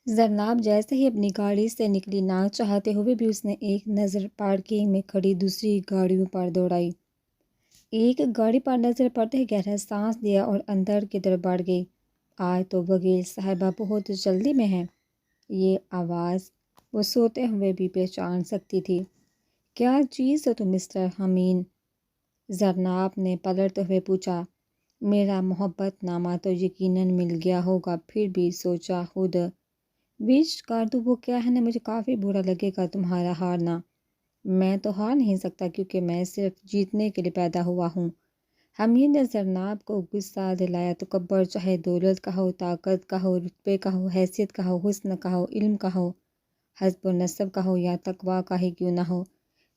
زرناب جیسے ہی اپنی گاڑی سے نکلی، نہ چاہتے ہوئے بھی اس نے ایک نظر پارکنگ میں کھڑی دوسری گاڑیوں پر دوڑائی۔ ایک گاڑی پر نظر پڑتے ہی گہرا سانس لیا اور اندر کی طرف بڑھ گئی۔ آج تو وکیل صاحبہ بہت جلدی میں ہیں۔ یہ آواز وہ سوتے ہوئے بھی پہچان سکتی تھی۔ کیا چیز ہو تم مسٹر امین؟ زرناب نے پلٹتے ہوئے پوچھا۔ میرا محبت نامہ تو یقیناً مل گیا ہوگا، پھر بھی سوچا خود وش کر دوں۔ وہ کیا ہے نا، مجھے کافی برا لگے گا تمہارا ہارنا۔ میں تو ہار نہیں سکتا کیونکہ میں صرف جیتنے کے لیے پیدا ہوا ہوں۔ حمید نے زرناب کو غصہ دلایا۔ تکبر، چاہے دولت کا ہو، طاقت کا ہو، رتبے کا ہو، حیثیت کا ہو، حسن کا ہو، علم کا ہو، حسب و نسب کا ہو یا تقویٰ کا ہی کیوں نہ ہو،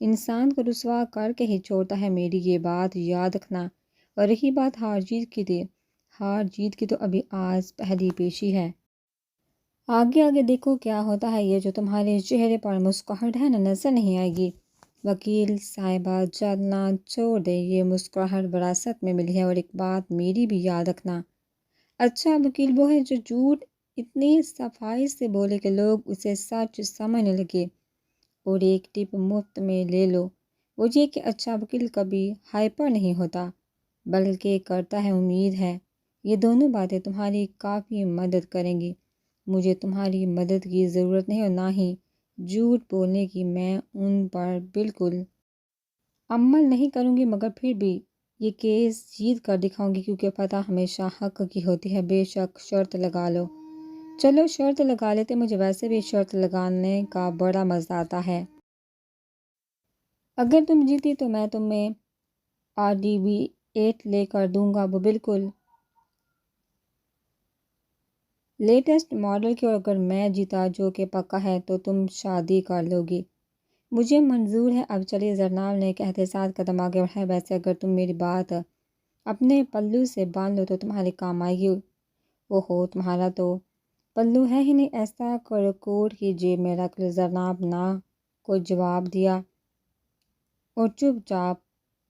انسان کو رسوا کر کے ہی چھوڑتا ہے۔ میری یہ بات یاد رکھنا۔ اور رہی بات ہار جیت کی تو ابھی آج پہلی پیشی ہے۔ آگے آگے دیکھو کیا ہوتا ہے۔ یہ جو تمہارے چہرے پر مسکراہٹ ہے نا، نظر نہیں آئے گی۔ وکیل صاحبہ جلنا چھوڑ دے، یہ مسکراہٹ وراثت میں ملی ہے۔ اور ایک بات میری بھی یاد رکھنا۔ اچھا وکیل وہ ہے جو جھوٹ اتنی صفائی سے بولے کہ لوگ اسے سچ سمجھنے لگے۔ اور ایک ٹپ مفت میں لے لو، وہ یہ کہ اچھا وکیل کبھی ہائپر نہیں ہوتا بلکہ کرتا ہے امید ہے۔ یہ دونوں باتیں تمہاری کافی مدد کریں گی۔ مجھے تمہاری مدد کی ضرورت نہیں اور نہ ہی جھوٹ بولنے کی۔ میں ان پر بالکل عمل نہیں کروں گی، مگر پھر بھی یہ کیس جیت کر دکھاؤں گی کیونکہ فتح ہمیشہ حق کی ہوتی ہے۔ بے شک شرط لگا لو۔ چلو شرط لگا لیتے، مجھے ویسے بھی شرط لگانے کا بڑا مزہ آتا ہے۔ اگر تم جیتی تو میں تمہیں RDV8 لے کر دوں گا، وہ بالکل لیٹسٹ ماڈل کی۔ اور اگر میں جیتا، جو کہ پکا ہے، تو تم شادی کر لو گی۔ مجھے منظور ہے۔ اب چلیے، زرناب نے کہتے ساتھ قدم آگے بڑھائے۔ ویسے اگر تم میری بات اپنے پلو سے باندھ لو تو تمہارے کام آئے گی۔ اوہو، تمہارا تو پلو ہے ہی نہیں، ایسا کرو کوٹ کی جیب میں رکھ لو۔ زرناب نہ کوئی جواب دیا اور چپ چاپ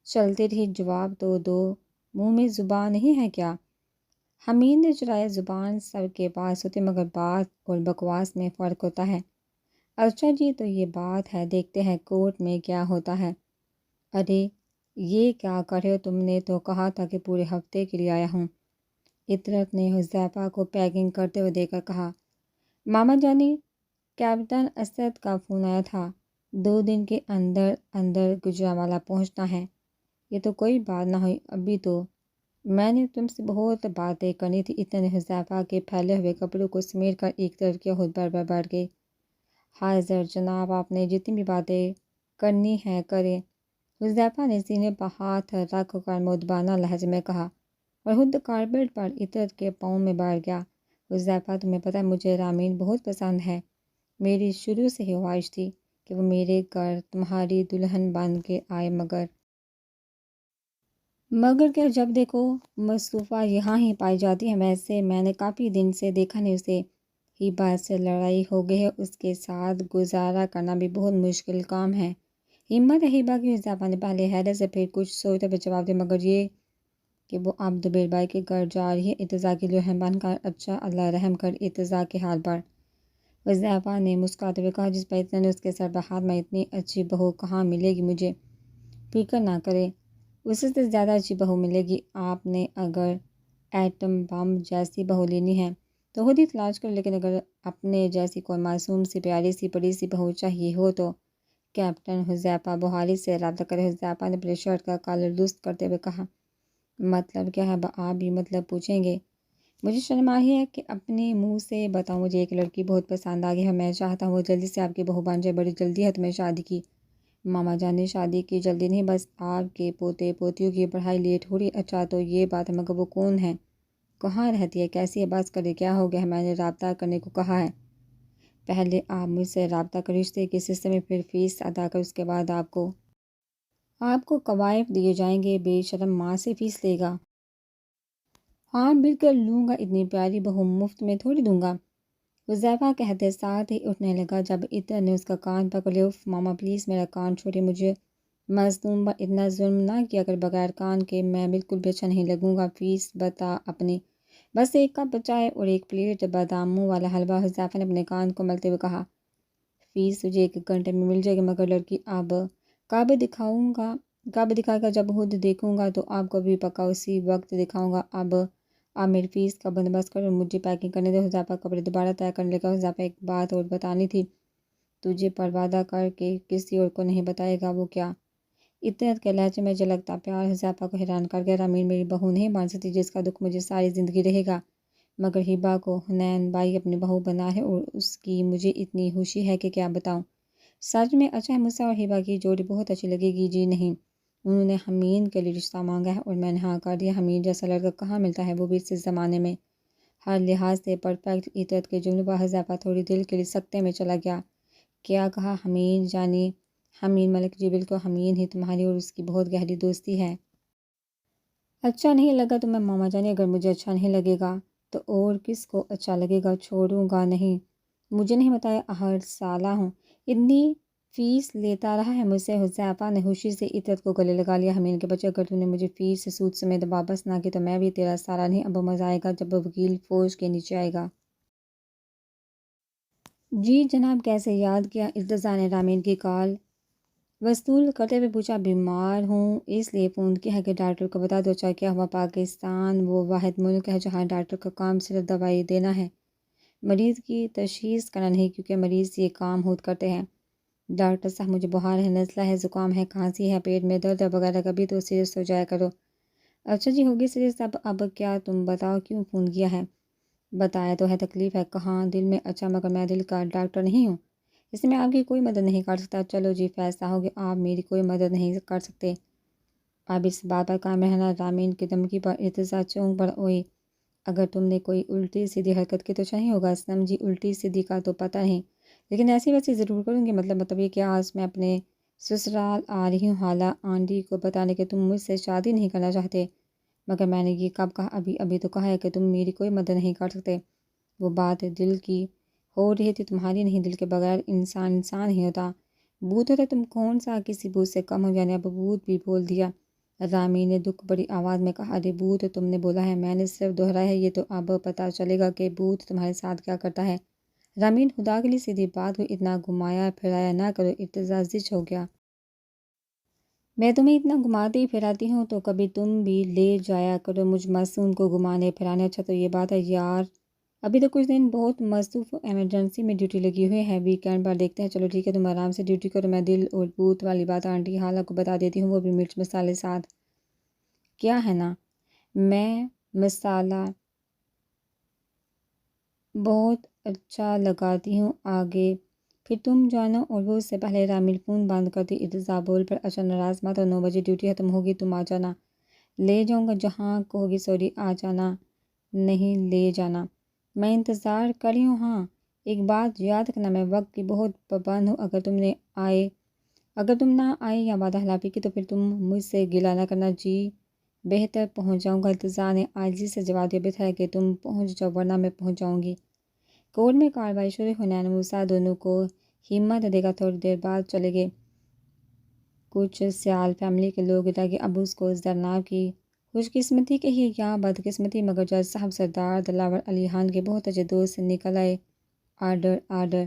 چلتے رہی۔ جواب تو دو، منہ میں زبان نہیں ہے کیا؟ حمید نے چلایا۔ زبان سب کے پاس ہوتی مگر بات اور بکواس میں فرق ہوتا ہے۔ اچھا جی، تو یہ بات ہے، دیکھتے ہیں کورٹ میں کیا ہوتا ہے۔ ارے یہ کیا کر رہے ہو؟ تم نے تو کہا تھا کہ پورے ہفتے کے لیے آیا ہوں۔ عطرت نے حذیفہ کو پیکنگ کرتے ہوئے دیکھ کر کہا۔ ماما جانی، کیپٹن اسد کا فون آیا تھا، 2 دن کے اندر اندر گوجرانوالہ پہنچنا ہے۔ یہ تو کوئی بات نہ ہوئی، ابھی تو میں نے تم سے بہت باتیں کرنی تھی۔ اتنے حذیفہ کے پھیلے ہوئے کپڑوں کو سمیٹ کر ایک طرف کیا، خود بر بیٹھ گئی۔ حاضر جناب، آپ نے جتنی بھی باتیں کرنی ہے کریں، حذیفہ نے سینے پر ہاتھ رکھ کر مؤدبانہ لہجے میں کہا اور خود کارپیٹ پر عطرت کے پاؤں میں بیٹھ گیا۔ حذیفہ، تمہیں پتہ ہے مجھے رامین بہت پسند ہے۔ میری شروع سے ہی خواہش تھی کہ وہ میرے گھر تمہاری دلہن بن کے آئے، مگر کیا جب دیکھو مصطفیٰ یہاں ہی پائی جاتی ہے۔ ویسے میں نے کافی دن سے دیکھا نہیں اسے، ہبہ سے لڑائی ہو گئی ہے، اس کے ساتھ گزارا کرنا بھی بہت مشکل کام ہے۔ ہمت ہے ہبہ کی؟ حذیفہ نے پہلے حیرت سے پھر کچھ سوچتے ہوئے جواب دیا، مگر یہ کہ وہ اب دبیر بھائی کے گھر جا رہی ہے ارتضیٰ کی دلہن بن کر۔ اچھا، اللہ رحم کر ارتضیٰ کے حال پر۔ حذیفہ نے مسکراتے ہوئے کہا، جس پر اتنے نے اس کے سر پر ہاتھ میں، اتنی اچھی بہو کہاں ملے گی مجھے؟ فکر نہ کرے، اس سے زیادہ اچھی بہو ملے گی۔ آپ نے اگر ایٹم بم جیسی بہو لینی ہے تو خود ہی تلاش کرو، لیکن اگر اپنے جیسی کوئی معصوم سی پیاری سی بڑی سی بہو چاہیے ہو تو کیپٹن حذیفہ بحالی سے رابطہ کرے۔ حذیفہ نے اپنی شرٹ کا کالر درست کرتے ہوئے کہا، مطلب کیا ہے؟ آپ بھی مطلب پوچھیں گے؟ مجھے شرم آ رہی ہے کہ اپنے منہ سے بتاؤں، مجھے ایک لڑکی بہت پسند آ گئی ہے، میں چاہتا ہوں وہ جلدی سے آپ کی بہو بن جائے۔ بڑی جلدی ہے تمہیں شادی کی؟ ماما جان نے شادی کی جلدی نہیں، بس آپ کے پوتے پوتیوں کی پڑھائی لیٹ ہو رہی۔ اچھا تو یہ بات ہے، مگر وہ کون ہے؟ کہاں رہتی ہے؟ کیسی ہے؟ بس کرے، کیا ہو گیا ہے؟ میں نے رابطہ کرنے کو کہا ہے۔ پہلے آپ مجھ سے رابطہ کر، رشتے کے سلسلے میں، پھر فیس ادا کر، اس کے بعد آپ کو قوائف دیے جائیں گے۔ بے شرم، ماں سے فیس لے گا؟ ہاں بالکل لوں گا، اتنی پیاری بہو مفت میں تھوڑی دوں گا۔ حذیفہ کہتے ساتھ ہی اٹھنے لگا جب عطر نے اس کا کان پکڑ لیا۔ اف ماما پلیز میرا کان چھوڑیے، مجھے مظلوم پر اتنا ظلم نہ کیا کر، بغیر کان کے میں بالکل بھی اچھا نہیں لگوں گا۔ فیس بتا اپنی۔ بس ایک کپ چائے اور ایک پلیٹ باداموں والا حلوہ۔ حذیفہ نے اپنے کان کو ملتے ہوئے کہا، فیس تجھے 1 گھنٹے میں مل جائے گی، مگر لڑکی اب کب دکھائے گا؟ جب خود دیکھوں گا تو آپ کو بھی پکا اسی وقت دکھاؤں گا۔ اب آپ میری فیس کا بندوبست کرو اور مجھے پیکنگ کرنے دو۔ حذیفہ کپڑے دوبارہ طے کرنے لگا۔ حذیفہ ایک بات اور بتانی تھی، تجھے پر وعدہ کر کے کسی اور کو نہیں بتائے گا۔ وہ کیا؟ اطہر کے لہجے میں جھلکتا پیار حذیفہ کو حیران کر گیا۔ رامین میری بہو نہیں بن سکتی جس کا دکھ مجھے ساری زندگی رہے گا، مگر ہبہ کو حنین بھائی اپنی بہو بنا ہے اور اس کی مجھے اتنی خوشی ہے کہ کیا بتاؤں۔ سچ میں؟ اچھا ہے، مجھے اور ہبہ کی جوڑی بہت اچھی لگے گی۔ جی نہیں، انہوں نے حمید کے لیے رشتہ مانگا ہے اور میں نے ہاں کر دیا۔ حمید جیسا لڑکا کہاں ملتا ہے، وہ بھی اس زمانے میں ہر لحاظ سے پرفیکٹ۔ اطہر کے جملے پر حذیفہ تھوڑی دل کے لیے سکتے میں چلا گیا۔ کیا کہا؟ حمید یعنی حمید ملک؟ جی بالکل، حمید ہی تمہاری اور اس کی بہت گہری دوستی ہے۔ اچھا نہیں لگا تو میں ماما جانی، اگر مجھے اچھا نہیں لگے گا تو اور کس کو اچھا لگے گا؟ چھوڑوں گا نہیں۔ مجھے نہیں بتایا؟ ہر سالہ ہوں اتنی فیس لیتا رہا ہے مجھ سے۔ حذیفہ نے خوشی سے اطہر کو گلے لگا لیا۔ حمید کے بچے، اگر تم نے مجھے فیس سے سود سمیت واپس نہ کی تو میں بھی تیرا سارا نہیں۔ اب مزہ آئے گا جب وکیل فوج کے نیچے آئے گا۔ جی جناب، کیسے یاد کیا؟ ارتضیٰ نے رامین کی کال وصول کرتے ہوئے پوچھا۔ بیمار ہوں اس لیے فون کیا ہے کہ ڈاکٹر کو بتا دو۔ اچھا کیا ہوا؟ پاکستان وہ واحد ملک ہے جہاں ڈاکٹر کا کام صرف دوائی دینا ہے، مریض کی تشخیص کرنا نہیں، کیونکہ مریض یہ کام خود کرتے ہیں۔ ڈاکٹر صاحب مجھے بخار ہے، نزلہ ہے، زکام ہے، کھانسی ہے، پیٹ میں درد ہے وغیرہ، کبھی تو سیریس ہو جایا کرو۔ اچھا جی، ہوگی سیریس اب کیا؟ تم بتاؤ کیوں فون کیا ہے؟ بتایا تو ہے، تکلیف ہے۔ کہاں؟ دل میں؟ اچھا، مگر میں دل کا ڈاکٹر نہیں ہوں، اس میں آپ کی کوئی مدد نہیں کر سکتا۔ چلو جی، فیصلہ ہو گیا، آپ میری کوئی مدد نہیں کر سکتے۔ اب اس بات پر قائم رہنا۔ رامین کی دھمکی پر ارتضیٰ چونک پڑ ہوئی۔ اگر تم نے کوئی الٹی سیدھی حرکت کی تو اچھا نہیں ہوگا۔ سمجھی؟ الٹی سیدھی کا تو پتہ نہیں، لیکن ایسی ویسی ضرور کروں گی۔ مطلب یہ کہ آج میں اپنے سسرال آ رہی ہوں خالہ آنٹی کو بتانے کہ تم مجھ سے شادی نہیں کرنا چاہتے۔ مگر میں نے یہ کب کہا؟ ابھی تو کہا ہے کہ تم میری کوئی مدد نہیں کر سکتے۔ وہ بات دل کی ہو رہی تھی، تمہاری نہیں۔ دل کے بغیر انسان نہیں ہوتا، بھوت ہوتا۔ تم کون سا کسی بھوت سے کم ہو؟ یعنی اب بھوت بھی بول دیا؟ رامین نے دکھ بڑی آواز میں کہا، ارے بھوت تم نے بولا ہے، میں نے صرف دہرایا ہے، یہ تو اب پتہ چلے گا کہ بھوت تمہارے ساتھ کیا کرتا ہے۔ رامین، خدا کے لیے سیدھی بات ہو، اتنا گھمایا پھرایا نہ کرو۔ ارتضیٰ زچ ہو گیا۔ میں تمہیں اتنا گھماتی پھراتی ہوں تو کبھی تم بھی لے جایا کرو مجھ معصوم کو گھمانے پھرانے۔ اچھا تو یہ بات ہے یار، ابھی تو کچھ دن بہت مصروف، ایمرجنسی میں ڈیوٹی لگی ہوئی ہے، ویکینڈ پر دیکھتے ہیں۔ چلو ٹھیک ہے، تم آرام سے ڈیوٹی کرو، میں دل اور بھوت والی بات آنٹی خالہ کو بتا دیتی ہوں، وہ بھی مرچ مسالے ساتھ۔ کیا ہے نا، میں مسالہ بہت اچھا لگاتی ہوں، آگے پھر تم جانو۔ اور وہ اس سے پہلے رامین فون بند کرتی ارتضیٰ بول پر، اچھا ناراض مت ہو، 9 بجے ڈیوٹی ختم ہوگی، تم آ جانا، لے جاؤں گا جہاں کہوگی۔ سوری، آ جانا نہیں، لے جانا، میں انتظار کر رہی ہوں۔ ہاں ایک بات یاد رکھنا، میں وقت کی بہت پابند ہوں، اگر تم نہ آئے یا وعدہ خلافی کی تو پھر تم مجھ سے گلہ نہ کرنا۔ جی بہتر، پہنچ جاؤں گا۔ ارتضیٰ نے عاجزی سے جواب دیا، بہتر ہے کہ تم پہنچ جاؤ ورنہ میں پہنچ جاؤں گی۔ کورٹ میں کارروائی شروع ہونے اور موسیٰ دونوں کو ہمت دے کر تھوڑی دیر بعد چلے گئے۔ کچھ سیال فیملی کے لوگ ادھر گئے۔ اب اس کو زرناب کی خوش قسمتی کہیے یا بدقسمتی، مگر جج صاحب سردار دلاور علی خان کے بہت اچھے دوست نکل آئے۔ آرڈر،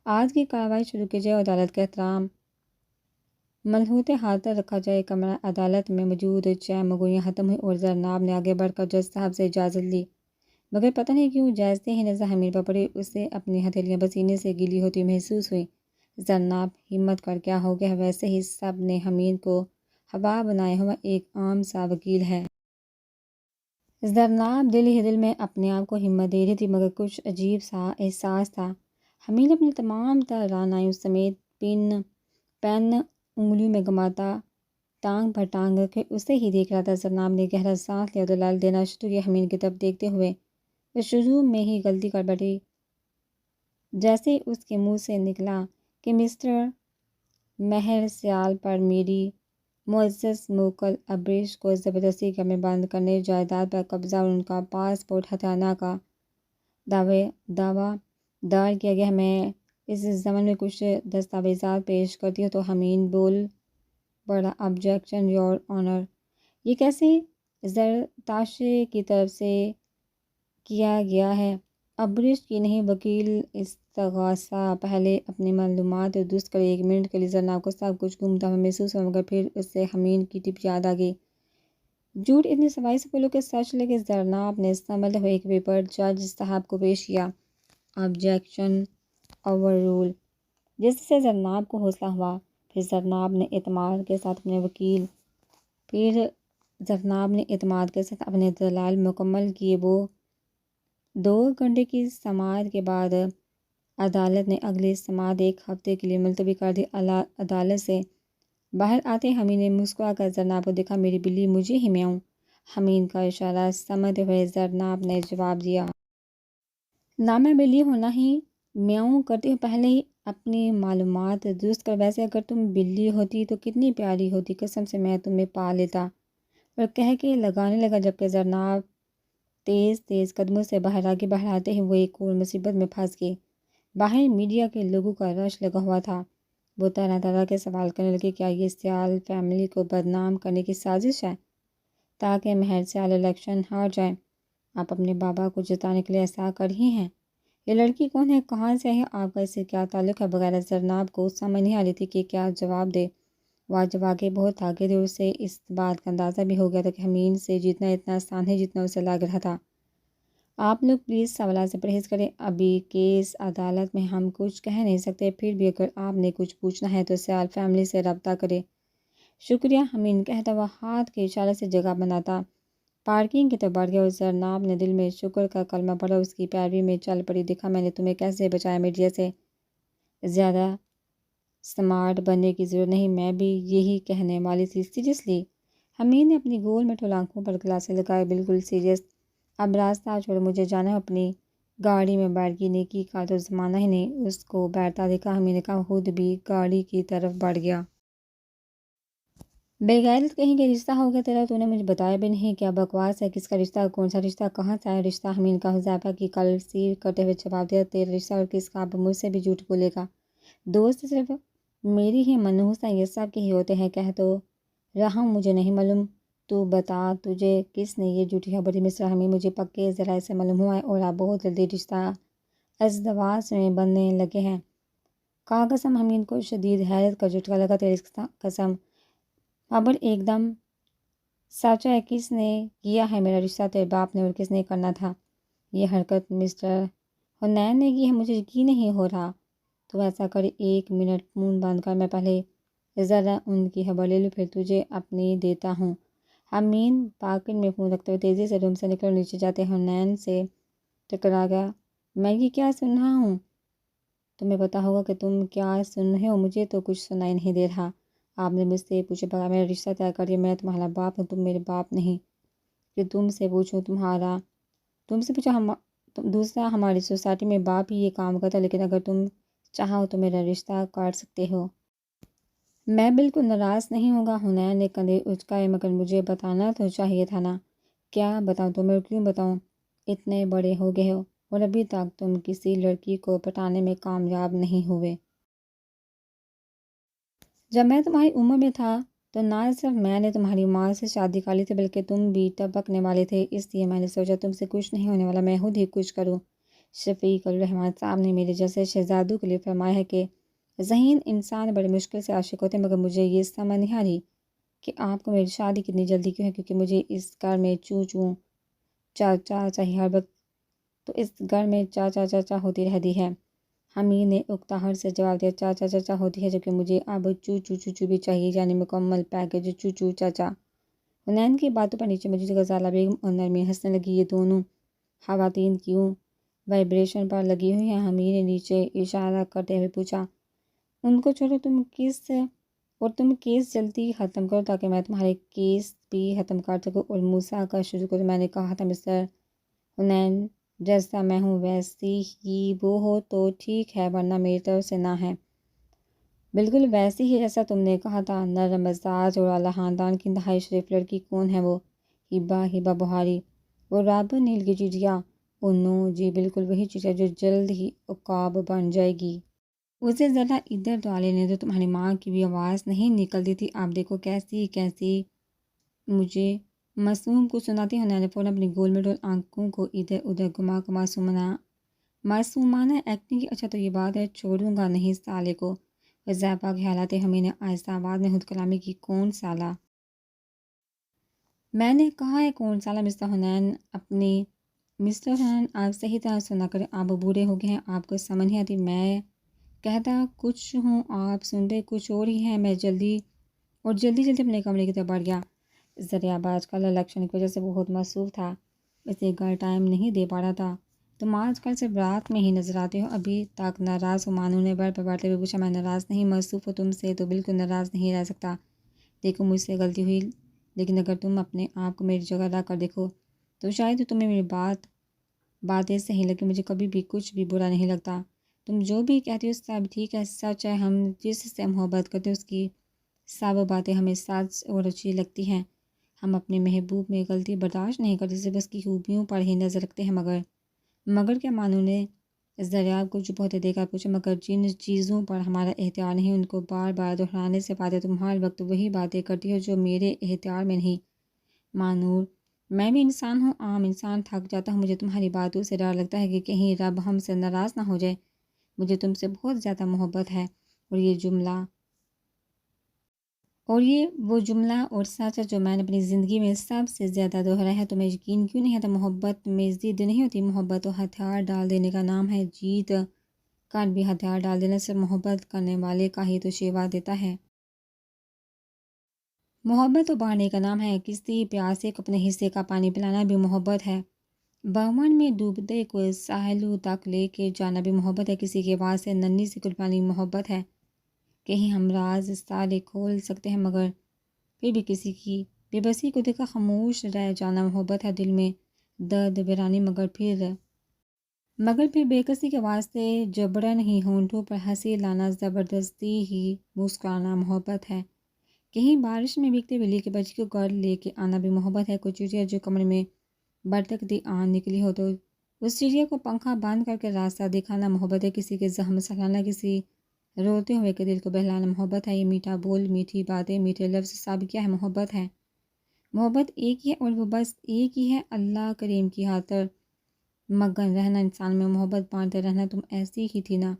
آج کی کارروائی شروع کی جائے اور عدالت کا احترام ملحوظ حالت رکھا جائے۔ کمرہ عدالت میں موجود چہ مگوئیاں ختم ہوئیں اور زرناب نے آگے بڑھ کر جج صاحب سے اجازت لی، مگر پتہ نہیں کیوں جیسے ہی نظر حمید پر پڑی اسے اپنی ہتھیلیاں پسینے سے گیلی ہوتی محسوس ہوئی۔ زرناب، ہمت کر، کیا ہو گیا؟ ویسے ہی سب نے حمید کو ہوا بنایا ہوا ایک عام سا وکیل ہے۔ زرناب دل ہی دل میں اپنے آپ کو ہمت دے رہی تھی، مگر کچھ عجیب سا احساس تھا۔ حمید اپنی تمام تر رعنائیوں سمیت پین انگلیوں میں گماتا ٹانگ پر ٹانگ رکھے اسے ہی دیکھ رہا تھا۔ زرناب نے گہرا سانس لیا اور دلال دینا شروع کیا حمید کی طرف دیکھتے ہوئے۔ وہ شروع میں ہی غلطی کر بیٹھی، جیسے اس کے منہ سے نکلا کہ مسٹر مہر سیال پر میری معزز موکل ابریش کو زبردستی گھر میں بند کرنے، جائیداد پر قبضہ اور ان کا پاسپورٹ ہتھیانے کا دعویٰ دار کیا گیا ہے۔ میں اس ضمن میں کچھ دستاویزات پیش کرتی ہوں تو حمید بول پڑا، آبجیکشن یور آنر۔ یہ کیسے؟ زرتاشے کی طرف سے کیا گیا ہے۔ اب برش کی نہیں وکیل استغاثہ پہلے اپنی معلومات درست کرے۔ 1 منٹ کے لیے زرناب کو سب کچھ گمتا ہوا محسوس ہوا، مگر پھر اسے حمید کی ٹپ یاد آ گئی۔ جھوٹ اتنی صفائی سے بولو کہ سچ لگے۔ زرناب نے سنبھلتے ہوئے ایک پیپر جج صاحب کو پیش کیا۔ Objection over rule. جس سے زرناب کو حوصلہ ہوا۔ پھر زرناب نے اعتماد کے ساتھ اپنے دلائل مکمل کیے۔ وہ 2 گھنٹے کی سماعت کے بعد عدالت نے اگلی سماعت 1 ہفتے کے لیے ملتوی کر دی۔ عدالت سے باہر آتے حمید نے مسکرا کر زرناب کو دیکھا۔ میری بلی مجھے ہی میاؤں۔ حمید کا اشارہ سمجھتے ہوئے زرناب نے جواب دیا۔ نہ میں بلی ہوں نہ ہی میاؤں کرتی ہوں۔ پہلے ہی اپنی معلومات درست کر۔ ویسے اگر تم بلی ہوتی تو کتنی پیاری ہوتی، قسم سے میں تمہیں پال لیتا، اور کہہ کے لگانے لگا، جبکہ زرناب تیز قدموں سے باہر آگے بڑھاتے ہوئے ایک اور مصیبت میں پھنس گئی۔ باہر میڈیا کے لوگوں کا رش لگا ہوا تھا۔ وہ طرح طرح کے سوال کرنے لگے۔ کیا یہ سیال فیملی کو بدنام کرنے کی سازش ہے تاکہ مہر سیال الیکشن ہار جائے؟ آپ اپنے بابا کو جتانے کے لیے ایسا کر ہی ہیں۔ یہ لڑکی کون ہے، کہاں سے ہے، آپ کا اس سے کیا تعلق ہے؟ وغیرہ۔ زرناب کو سمجھ نہیں آ رہی تھی کہ کیا جواب دے۔ وہ آج واقعی بہت تھک گئی تھی، اور اسے اس بات کا اندازہ بھی ہو گیا تھا کہ حمید سے جیتنا اتنا آسان ہے جتنا اسے لگ رہا تھا۔ آپ لوگ پلیز سوالات سے پرہیز کریں۔ ابھی کیس عدالت میں ہم کچھ کہہ نہیں سکتے، پھر بھی اگر آپ نے کچھ پوچھنا ہے تو سیال فیملی سے رابطہ کریں۔ شکریہ، حمید کہتا ہوا ہاتھ کے اشارے سے جگہ بناتا پارکنگ کی طرف بڑھ گیا، اور زرناب نے دل میں شکر کا کلمہ پڑھا، اس کی پیروی میں چل پڑی۔ دیکھا میں نے تمہیں کیسے بچایا، میڈیا سے زیادہ سمارٹ بننے کی ضرورت نہیں، میں بھی یہی کہنے والی تھی۔ سیریسلی؟ حمید نے اپنی گول مٹول آنکھوں پر گلاسیں لگائے۔ بالکل سیریس۔ اب راستہ چھوڑو، مجھے جانا ہے۔ اپنی گاڑی میں بیٹھ گئی۔ نیکی کا تو زمانہ ہی نہیں۔ اس کو بیٹھتا دیکھا حمید نے کہا، خود بھی گاڑی کی طرف بڑھ گیا۔ بے غیرت کہیں کہ رشتہ ہو گیا تیرا، تو نے مجھے بتایا بھی نہیں۔ کیا بکواس ہے، کس کا رشتہ، کون سا رشتہ، کہاں سے آیا رشتہ؟ حمید کا حذیفہ کی کل سیر کرتے ہوئے جواب دیا، تیرا رشتہ اور کس کا؟ اب مجھ سے بھی جھوٹ بولے گا؟ دوست صرف میری ہی منحوس ہیں، یہ سب کے ہی ہوتے ہیں، کہہ تو رہا ہوں مجھے نہیں معلوم۔ تو بتا تجھے کس نے یہ جھوٹی خبری؟ مسٹر حمید، مجھے پکے ذرائع سے معلوم ہوا ہے، اور آپ بہت جلدی رشتہ ازدواج میں بننے لگے ہیں۔ کا قسم؟ حمید کو شدید حیرت کا جھٹکا لگا۔ تیری قسم؟ خبر ایک دم سچ ہے۔ کس نے کیا ہے میرا رشتہ؟ تیرے باپ نے، اور کس نے کرنا تھا یہ حرکت؟ مسٹر حنین نے کی ہے، مجھے یقین نہیں ہو رہا۔ تو ایسا کر، 1 منٹ فون بند کر، میں پہلے ذرا ان کی خبر لے لوں، پھر تجھے اپنی دیتا ہوں۔ حمید پاکٹ میں فون رکھتے ہوئے تیزی سے روم سے نکل اور نیچے جاتے حنین سے ٹکرا گیا۔ میں یہ کیا سن رہا ہوں؟ تمہیں پتہ ہوگا کہ تم کیا سن رہے ہو، مجھے تو کچھ سنائی نہیں دے رہا۔ آپ نے مجھ سے پوچھے بغیر میرا رشتہ طے کر دیا۔ میں تمہارا باپ ہوں، تم میرے باپ نہیں کہ تم سے پوچھوں۔ تم سے پوچھا؟ دوسرا، ہماری سوسائٹی میں باپ ہی یہ کام کرتا، لیکن اگر تم چاہو تو میرا رشتہ کاٹ سکتے ہو۔ میں بالکل ناراض نہیں ہوں گا۔ حنین نے کندھے اچکائے، مگر مجھے بتانا تو چاہیے تھا نا۔ کیا بتاؤں تمہیں، اور کیوں بتاؤں؟ اتنے بڑے ہو گئے ہو اور ابھی تک تم کسی لڑکی کو پٹانے میں کامیاب نہیں ہوئے۔ جب میں تمہاری عمر میں تھا تو نہ صرف میں نے تمہاری ماں سے شادی کر لی تھی، بلکہ تم بھی ٹپکنے والے تھے، اس لیے میں نے سوچا تم سے کچھ نہیں ہونے والا، میں خود ہی کچھ کروں۔ شفیق الرحمن صاحب نے میرے جیسے شہزادوں کے لیے فرمایا ہے کہ ذہین انسان بڑے مشکل سے عاشق ہوتے ہیں، مگر مجھے یہ سمجھ نہیں آ رہی کہ آپ کو میری شادی کتنی جلدی کیوں ہے، کیونکہ مجھے اس گھر میں چوں چاچا چاہیے ہر وقت، تو اس گھر میں چاچا چاچا ہوتی رہتی ہے۔ حمید نے اکتاہٹ سے جواب دیا، چاچا چاچا ہوتی ہے، جبکہ مجھے اب چو بھی چاہیے، یعنی مکمل پیکج چو چاچا۔ حنین کی باتوں پر نیچے موجود غزالہ بیگم اور نرمین ہنسنے لگی۔ یہ دونوں خواتین کیوں وائبریشن پر لگی ہوئی ہیں؟ حمید نے نیچے اشارہ کرتے ہوئے پوچھا۔ ان کو چھوڑو، تم کیس جلدی ختم کرو تاکہ میں تمہارے کیس بھی ختم کر سکوں اور موسیٰ کا شروع کروں۔ میں نے کہا تھا مسٹر حنین، جیسا میں ہوں ویسی ہی وہ ہو تو ٹھیک ہے، ورنہ میری طرف سے نہ ہے۔ بالکل ویسی ہی جیسا تم نے کہا تھا۔ نرم مزاج اور اعلیٰ خاندان کی انتہائی شریف لڑکی، کون ہے وہ؟ ہبہ بہاری؟ وہ رابر نیل کی چڑیا؟ او نو، جی بالکل وہی چڑیا جو جلد ہی عقاب بن جائے گی۔ اسے ذرا ادھر تو لینے دو، تمہاری ماں کی بھی آواز نہیں نکلتی تھی، اب دیکھو کیسی مجھے معصوم کو سناتے ہونے نے فوراً اپنی گول میں ڈول آنکھوں کو ادھر ادھر گھما کر معصومانہ ایکٹنگ کی۔ اچھا تو یہ بات ہے، چھوڑوں گا نہیں سالے کو۔ وضاحت خیالات ہمیں نے آہستہ آواز میں خود کلامی کی۔ کون سالہ؟ میں نے کہا ہے کون سالہ مسٹر حنین؟ مسٹر حنین آپ صحیح طرح سنا کریں، آپ بوڑھے ہو گئے ہیں، آپ کو سمجھ نہیں آتی۔ میں کہتا کچھ ہوں، آپ سنتے کچھ اور ہی ہیں۔ میں جلدی جلدی اپنے کمرے کی طرف بڑھ گیا۔ ذریعہ آج کل الیکشن کی وجہ سے بہت مصروف تھا، اس لیے گھر ٹائم نہیں دے پا رہا تھا۔ تم آج کل صرف رات میں ہی نظر آتے ہو، ابھی تک ناراض ہو؟ مانو نے بیڈ پر بیٹھتے ہوئے پوچھا۔ میں ناراض نہیں، مصروف ہو تم سے تو بالکل ناراض نہیں رہ سکتا۔ دیکھو مجھ سے غلطی ہوئی، لیکن اگر تم اپنے آپ کو میری جگہ لا کر دیکھو تو شاید تمہیں میری باتیں صحیح لگیں۔ مجھے کبھی بھی کچھ بھی برا نہیں لگتا، تم جو بھی کہتی ہو سب ٹھیک ہے، سچ ہے۔ ہم جس سے محبت کرتے ہیں اس کی سب باتیں ہمیں سچ اور اچھی لگتی ہیں۔ ہم اپنے محبوب میں غلطی برداشت نہیں کرتے، صرف اس کی خوبیوں پر ہی نظر رکھتے ہیں۔ مگر کیا؟ مانو نے ذریعہ کو چپ ہوتے دیکھا پوچھا۔ مگر جن چیزوں پر ہمارا اختیار نہیں ان کو بار بار دہرانے سے فائدہ، تم ہر وقت وہی باتیں کرتی ہو جو میرے اختیار میں نہیں۔ مانور، میں بھی انسان ہوں، عام انسان، تھک جاتا ہوں۔ مجھے تمہاری باتوں سے ڈر لگتا ہے کہ کہیں رب ہم سے ناراض نہ ہو جائے۔ مجھے تم سے بہت زیادہ محبت ہے، اور یہ وہ جملہ اور سچ ہے جو میں نے اپنی زندگی میں سب سے زیادہ دہرایا ہے۔ تمہیں یقین کیوں نہیں آتا؟ محبت میں ضد نہیں ہوتی، محبت تو ہتھیار ڈال دینے کا نام ہے۔ جیت کر بھی ہتھیار ڈال دینا صرف محبت کرنے والے کا ہی تو شیوا دیتا ہے۔ محبت تو بہانے کا نام ہے، کسی پیاسے کو اپنے حصے کا پانی پلانا بھی محبت ہے۔ بہمن میں ڈوبتے کو ساحلوں تک لے کے جانا بھی محبت ہے، کسی کے واسطے ننھی سی قربانی محبت ہے۔ کہیں ہم راز سارے کھول سکتے ہیں مگر پھر بھی کسی کی بے بسی کو دیکھا خاموش رہ جانا محبت ہے۔ دل میں درد ویرانی مگر پھر بے کسی کے واسطے جبرن ہی ہونٹوں پر ہنسی لانا، زبردستی ہی مسکرانا محبت ہے۔ کہیں بارش میں بھیگتے بلی کے بچے کو گھر لے کے آنا بھی محبت ہے۔ کوئی چڑیا جو کمرے میں برتکتی آن نکلی ہو تو اس چڑیا کو پنکھا بند کر کے راستہ دکھانا محبت ہے۔ کسی کے زخم سہلانا، کسی روتے ہوئے کے دل کو بہلانا محبت ہے۔ یہ میٹھا بول، میٹھی باتیں، میٹھے لفظ سب کیا ہے؟ محبت ہے۔ محبت ایک ہی ہے اور وہ بس ایک ہی ہے، اللہ کریم کی خاطر مگن رہنا، انسان میں محبت بانٹتے رہنا۔ تم ایسی ہی تھی نا،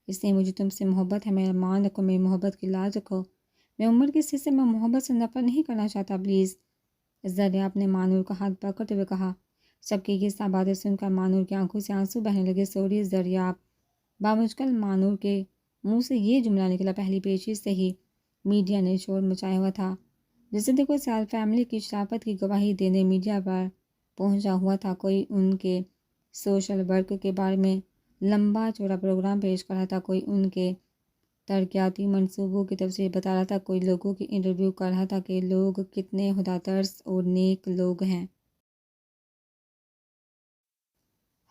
اس لیے مجھے تم سے محبت ہے۔ میرا مان رکھو، میری محبت کی لاج رکھو۔ میں عمر کے حصے میں محبت سے نفرت نہیں کرنا چاہتا، پلیز۔ ذریعہ اپنے مانور کا ہاتھ پکڑتے ہوئے کہا۔ سب کی یہ سب باتیں سن کر مانور کی آنکھوں سے آنسو بہنے لگے۔ سوری ذریعہ، بامشکل مانور کے منہ سے یہ جملہ نکلا۔ پہلی پیشی سے ہی میڈیا نے شور مچایا ہوا تھا، جسے دیکھو سیال فیملی کی شرافت کی گواہی دینے میڈیا پر پہنچا ہوا تھا۔ کوئی ان کے سوشل ورک کے بارے میں لمبا چوڑا پروگرام پیش کر رہا تھا، کوئی ان کے ترقیاتی منصوبوں کی تفصیل بتا رہا تھا، کوئی لوگوں کی انٹرویو کر رہا تھا کہ لوگ کتنے خدا ترس اور نیک لوگ ہیں۔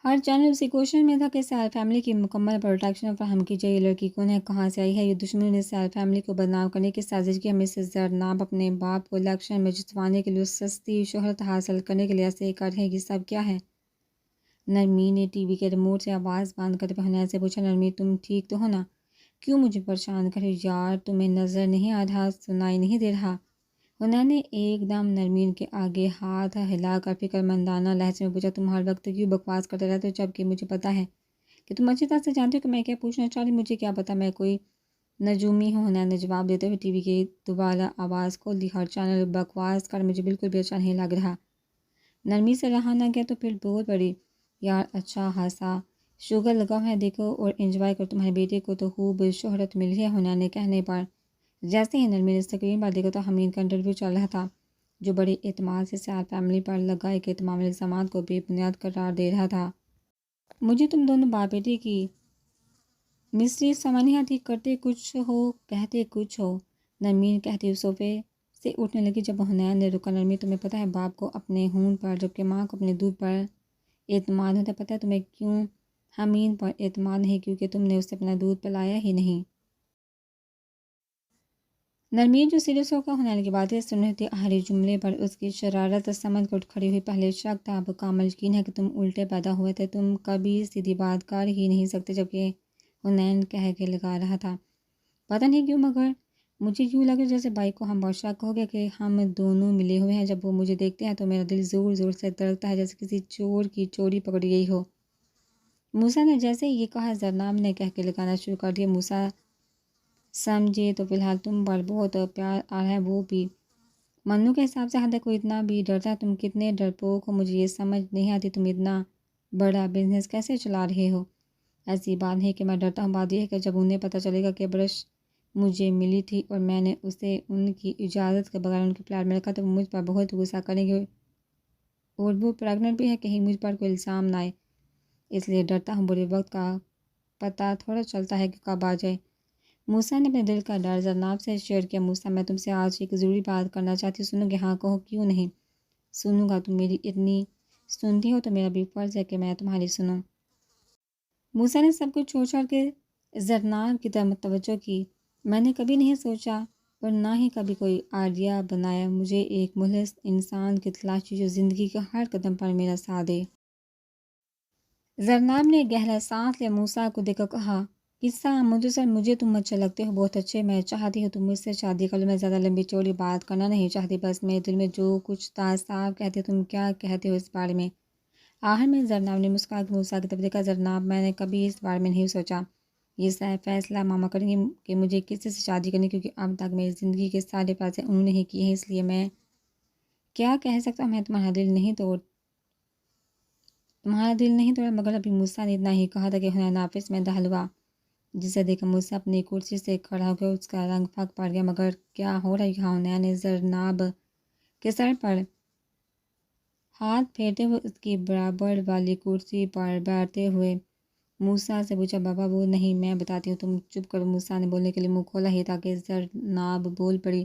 ہر چینل اسی کوشش میں تھا کہ سیال فیملی کی مکمل پروٹیکشن فراہم کی جائے۔ یہ لڑکی کون ہے، کہاں سے آئی ہے؟ یہ دشمنوں نے سیال فیملی کو بدنام کرنے کی سازش کی۔ ہمیں سے زرناب اپنے باپ کو الیکشن میں جتوانے کے لیے، سستی شہرت حاصل کرنے کے لیے ایسے کر رہے ہیں۔ یہ سب کیا ہے؟ نرمین نے ٹی وی کے ریموٹ سے آواز بند کرتے ہوئے حنین سے پوچھا۔ نرمین تم ٹھیک تو ہو نا؟ کیوں مجھے پریشان کر رہی یار؟ تمہیں نظر نہیں آ رہا، سنائی نہیں دے رہا؟ حنین نے ایک دم نرمین کے آگے ہاتھ ہلا کر فکر مندانہ لہجے میں پوچھا۔ تم ہر وقت کیوں بکواس کرتے رہتے ہو جبکہ مجھے پتہ ہے کہ تم اچھی طرح سے جانتے ہو کہ میں کیا پوچھنا چاہ رہی ہوں۔ مجھے کیا پتہ، میں کوئی نجومی ہوں؟ حنین نے جواب دیتے ہوئے ٹی وی کی دوبارہ آواز کھول دی۔ ہر چینل بکواس کر مجھے بالکل بھی اچھا نہیں لگ رہا۔ نرمی سے رہا نہ گیا تو پھر بہت بڑی یار اچھا خاصا شوگر لگا ہے، دیکھو اور انجوائے کرو، تمہارے بیٹے کو تو خوب شہرت ملی ہے۔ حنین نے کہنے پر جیسے ہی نرمی نے اسکرین پر دیکھا تو حمید کا انٹرویو چل رہا تھا، جو بڑے اعتماد سے سیال فیملی پر لگائے گئے تمام الزامات کو بے بنیاد قرار دے رہا تھا۔ مجھے تم دونوں باپ بیٹے کی مسٹری سمجھ نہیں آتی، کرتے کچھ ہو کہتے کچھ ہو۔ نرمین کہتی ہوئے صوفے سے اٹھنے لگی جب حنین نے رکا۔ نرمین تمہیں پتہ ہے باپ کو اپنے خون پر جبکہ ماں کو اپنے دودھ پر اعتماد ہوتا ہے۔ پتہ ہے تمہیں کیوں حمید پر اعتماد نہیں؟ کیونکہ تم نے اسے اپنا دودھ پلایا ہی نہیں۔ نرمین جو سیریس ہو کر حنین کی باتیں سن رہی تھی، آخری جملے پر اس کی شرارت سمجھ کر اٹھ کھڑی ہوئی۔ پہلے شک تھا، اب کامل یقین ہے کہ تم الٹے پیدا ہوئے تھے، تم کبھی سیدھی بات کر ہی نہیں سکتے۔ جبکہ حنین کہہ کے لگا رہا تھا، پتہ نہیں کیوں مگر مجھے یوں لگا جیسے بھائی کو ہم بہت شک ہو گیا کہ ہم دونوں ملے ہوئے ہیں۔ جب وہ مجھے دیکھتے ہیں تو میرا دل زور زور سے دھڑکتا ہے جیسے کسی چور کی چوری پکڑی گئی ہو۔ موسیٰ نے جیسے ہی یہ کہا زرناب نے کہہ کے لگانا شروع کر دیا، موسیٰ سمجھے تو فی الحال تم پر بہت پیار آ رہا ہے، وہ بھی منو کے حساب سے حد ہے، کوئی اتنا بھی ڈرتا ہے؟ تم کتنے ڈرپوک ہو، مجھے یہ سمجھ نہیں آتی تم اتنا بڑا بزنس کیسے چلا رہے ہو؟ ایسی بات نہیں کہ میں ڈرتا ہوں، بات یہ ہے کہ جب انہیں پتہ چلے گا کہ برش مجھے ملی تھی اور میں نے اسے ان کی اجازت کے بغیر ان کے فلیٹ میں رکھا تو وہ مجھ پر بہت غصہ کریں گے، اور وہ پریگننٹ بھی ہے، کہیں مجھ پر کوئی الزام نہ آئے، اس لیے ڈرتا ہوں۔ برے وقت کا پتہ تھوڑا چلتا ہے کہ کب آ جائے۔ موسیٰ نے اپنے دل کا ڈر زرناب سے شیئر کیا۔ موسیٰ، میں تم سے آج ایک ضروری بات کرنا چاہتی ہوں، سنو گے؟ ہاں کہو، کیوں نہیں سنوں گا، تم میری اتنی سنتی ہو تو میرا بھی فرض ہے کہ میں تمہاری سنوں۔ موسیٰ نے سب کچھ چھوڑ چھاڑ کے زرناب کی طرف توجہ کی۔ میں نے کبھی نہیں سوچا اور نہ ہی کبھی کوئی آئیڈیا بنایا مجھے ایک مخلص انسان کی تلاشی جو زندگی کے ہر قدم پر میرا ساتھ دے۔ زرناب نے گہرا سانس لیا، موسیٰ کو دیکھ کر کہا، قصہ مختصر، مجھے تم اچھے لگتے ہو، بہت اچھے، میں چاہتی ہوں تم مجھ سے شادی کر لو۔ میں زیادہ لمبی چوڑی بات کرنا نہیں چاہتی، بس میرے دل میں جو کچھ تھا صاف کہتے، تم کیا کہتے ہو اس بارے میں؟ آخر میں زرناب نے مسکرا کے موسیٰ کی طرف دیکھا۔ زرناب، میں نے کبھی اس بارے میں نہیں سوچا، یہ فیصلہ ماما کریں گے کہ مجھے کسی سے شادی کرنی، کیونکہ اب تک میری زندگی کے سارے فیصلے انہوں نے ہی کیے ہیں، اس لیے میں کیا کہہ سکتا ہوں۔ میں تمہارا دل نہیں توڑا، مگر ابھی موسیٰ نے اتنا ہی کہا تھا کہ حنین آفس میں داخل ہوا، جسے دیکھ کر موسیٰ اپنی کرسی سے کھڑا ہو گیا، اس کا رنگ پھک پڑ گیا۔ مگر کیا ہو رہا ہے یہاں؟ حنین نے زرناب کے سر پر ہاتھ پھیرتے ہوئے اس کی برابر والی کرسی پر بیٹھتے ہوئے موسیٰ سے پوچھا۔ بابا وہ نہیں، میں بتاتی ہوں، تم چپ کرو۔ موسیٰ نے بولنے کے لیے منہ کھولا ہی تھا کہ زرناب بول پڑی۔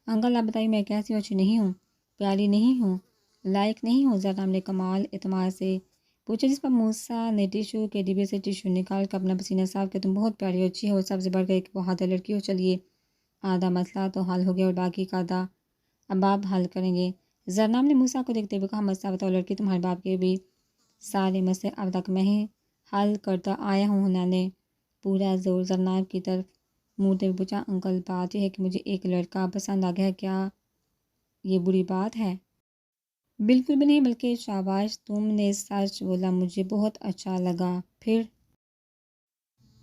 انکل آپ بتائیے، میں کیسی ہوں؟ اچھی نہیں ہوں؟ پیاری نہیں ہوں؟ لائق نہیں ہوں؟ زرناب نے کمال اعتماد سے پوچھا، جس پر موسیٰ نے ٹیشو کے ڈبے سے ٹیشو نکال کر اپنا پسینہ صاف کیا۔ تم بہت پیاری ہو، اچھی ہو، سب سے بڑھ کر ایک بہادر لڑکی ہو۔ چلیے، آدھا مسئلہ تو حل ہو گیا اور باقی کا آدھا اب آپ حل کریں گے۔ زرناب نے موسیٰ کو دیکھتے ہوئے کہا، مسئلہ بتاؤ لڑکی، تمہارے باپ کے بھی سارے مسئلے اب تک میں ہی حل کرتا آیا ہوں۔ حنین نے پورا زور زرناب کی طرف موڑتے ہوئے پوچھا، انکل بات یہ ہے کہ مجھے ایک لڑکا پسند آ گیا ہے، کیا یہ بری بات ہے؟ بالکل بھی نہیں، بلکہ شاباش، تم نے سچ بولا، مجھے بہت اچھا لگا۔ پھر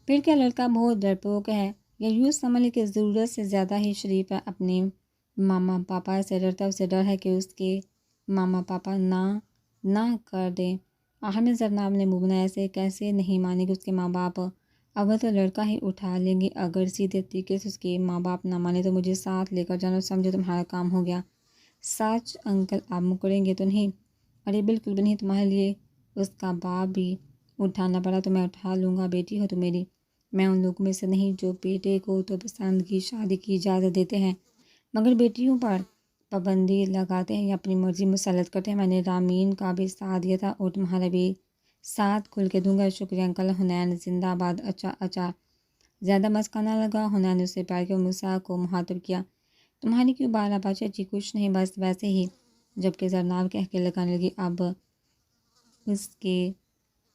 کیا لڑکا بہت ڈرپوک ہے، یا یوں سمجھ لے کہ ضرورت سے زیادہ ہی شریف ہے، اپنے ماما پاپا سے ڈرتا ہے، اسے ڈر ہے کہ اس کے ماما پاپا نہ کر دیں۔ آخر میں زرناب نے منہ بنایا، ایسے کیسے نہیں مانے گی اس کے ماں باپ؟ اول تو لڑکا ہی اٹھا لیں گے، اگر سیدھے طریقے سے اس کے ماں باپ نہ مانے تو مجھے ساتھ لے کر جانا، سمجھو تمہارا کام ہو گیا۔ سچ انکل، آپ مکریں گے تو نہیں؟ ارے بالکل بھی نہیں، تمہارے لیے اس کا باپ بھی اٹھانا پڑا تو میں اٹھا لوں گا، بیٹی ہو تو میری۔ میں ان لوگوں میں سے نہیں جو بیٹے کو تو پسند کی شادی کی اجازت دیتے ہیں مگر بیٹیوں پر پابندی لگاتے ہیں یا اپنی مرضی مسلط کرتے ہیں۔ میں نے رامین کا بھی ساتھ دیا تھا اور تمہارا بھی ساتھ کھل کے دوں گا۔ شکریہ انکل۔ حنین زندہ آباد۔ اچھا، زیادہ مسکرانا لگا۔ حنین نے اسے پیار کیا اور موسیٰ کو مخاطب کیا، تمہاری کیوں بارہ باچا جی؟ کچھ نہیں، بس ویسے ہی۔ جبکہ زرناب کہہ کے لگانے لگی، اب اس کے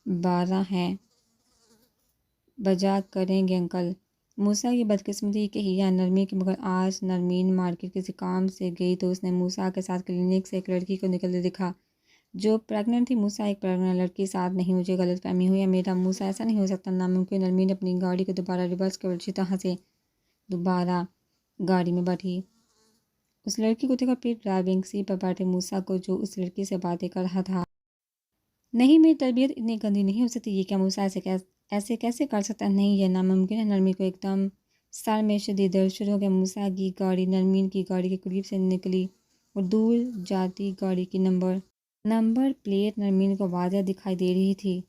12 ہیں، بجا کریں گے انکل۔ موسیٰ کی بدقسمتی کہی یا نرمی کی، مگر آج نرمین مارکیٹ کسی کام سے گئی تو اس نے موسیٰ کے ساتھ کلینک سے ایک لڑکی کو نکلتے دیکھا جو پریگننٹ تھی۔ موسیٰ ایک پریگننٹ لڑکی ساتھ نہیں، مجھے غلط فہمی ہوئی ہے، میرا موسیٰ ایسا نہیں ہو سکتا، ناممکن۔ نرمین نے اپنی گاڑی کو دوبارہ ریورس کر اچھی طرح سے دوبارہ گاڑی میں بیٹھی، اس لڑکی کو دیکھا، پھر ڈرائیونگ سیٹ پر بیٹھے موسیٰ کو جو اس لڑکی سے باتیں کر رہا تھا۔ نہیں، میری تربیت اتنی گندی نہیں ہو سکتی، یہ کیا موسیٰ ایسے کیسے کر سکتا ہے؟ نہیں، یہ ناممکن ہے۔ نرمی کو ایک دم سر میں شدید درد شروع ہو گیا۔ موسیٰ کی گاڑی نرمین کی گاڑی کے قریب سے نکلی اور دور جاتی گاڑی کی نمبر پلیٹ نرمین کو واضح دکھائی دے رہی تھی۔